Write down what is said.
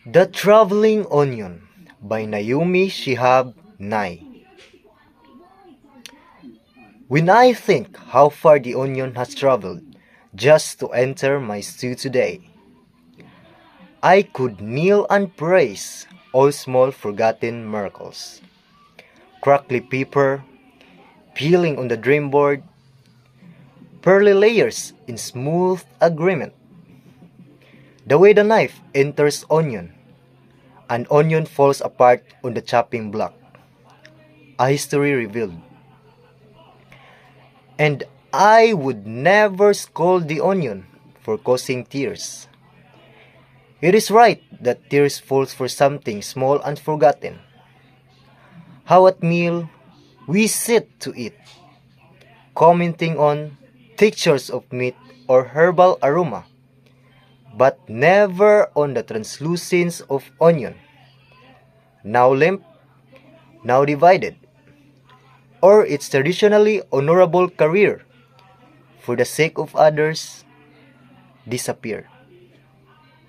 The Traveling Onion by Naomi Shihab Nye. When I think how far the onion has traveled just to enter my stew today, I could kneel and praise all small forgotten miracles. Crackly pepper, peeling on the dream board, pearly layers in smooth agreement. The way the knife enters onion, an onion falls apart on the chopping block. A history revealed. And I would never scold the onion for causing tears. It is right that tears falls for something small and forgotten. How at meal we sit to eat, commenting on textures of meat or herbal aroma, but never on the translucence of onion, now limp, now divided, or its traditionally honorable career, for the sake of others, disappear.